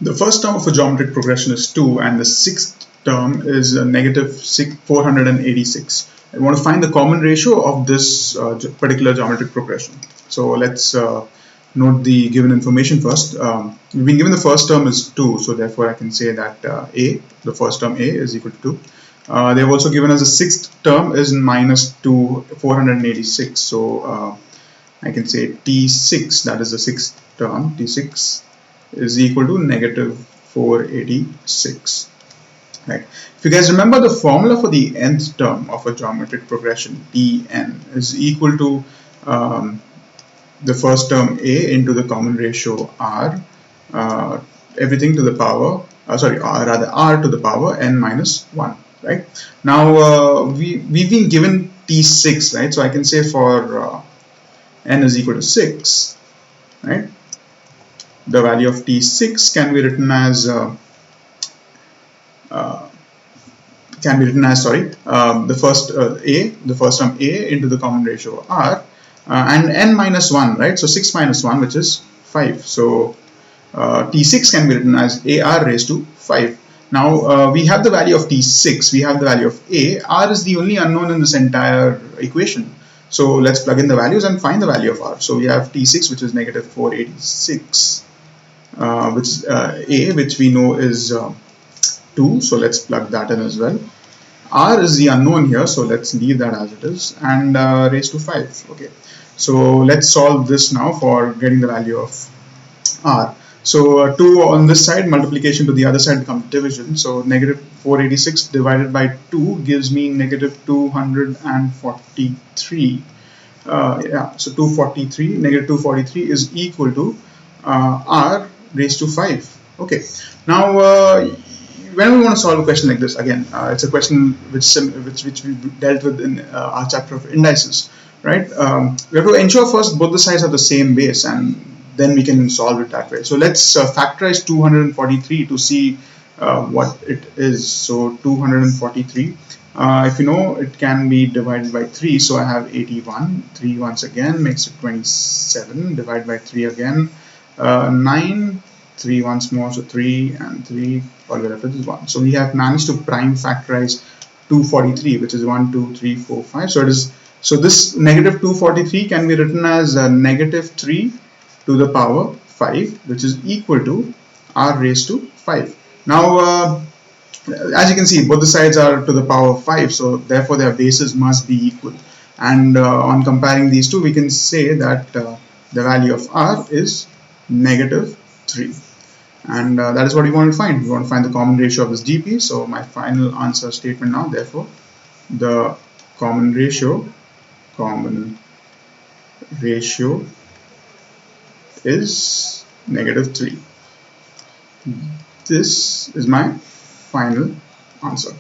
The first term of a geometric progression is 2 and the sixth term is a negative 486. I want to find the common ratio of this particular geometric progression. So let's note the given information first. We've been given the first term is 2, so therefore I can say that the first term A is equal to 2. They have also given us the sixth term is minus 486, so I can say T6, that is the sixth term, T6 is equal to negative 486. Right. If you guys remember, the formula for the nth term of a geometric progression, Tn, is equal to the first term A into the common ratio R, everything to the power, R to the power n minus 1. Right. Now we've been given T6, right? So I can say for n is equal to 6, right? The value of T6 can be written as the first term A into the common ratio R, and n minus 1, right? So 6 minus 1, which is 5. So T6 can be written as AR raised to 5. Now we have the value of T6, we have the value of A. R is the only unknown in this entire equation. So let's plug in the values and find the value of R. So we have T6, which is negative 486, which is A, which we know is 2. So let's plug that in as well. R is the unknown here, so let's leave that as it is, and raised to 5. Okay, so let's solve this now for getting the value of R. So 2 on this side, multiplication to the other side becomes division. So negative 486 divided by 2 gives me negative 243. So 243, negative 243 is equal to R raised to 5. Okay, now when we want to solve a question like this, again, it's a question which we dealt with in our chapter of indices, right? We have to ensure first both the sides have the same base, and then we can solve it that way. So let's factorize 243 to see what it is. So 243, if you know, it can be divided by 3. So I have 81. 3 once again makes it 27. Divide by 3 again. 9. 3 once more. So 3 and 3 all the way up to this 1. So we have managed to prime factorize 243, which is 1, 2, 3, 4, 5. So it is. So this negative 243 can be written as negative 3 to the power 5, which is equal to R raised to 5. Now, as you can see, both the sides are to the power of 5, so therefore their bases must be equal. And on comparing these two, we can say that the value of R is negative 3. And that is what we want to find. We want to find the common ratio of this GP. So my final answer statement now, therefore, the common ratio is negative 3. This is my final answer.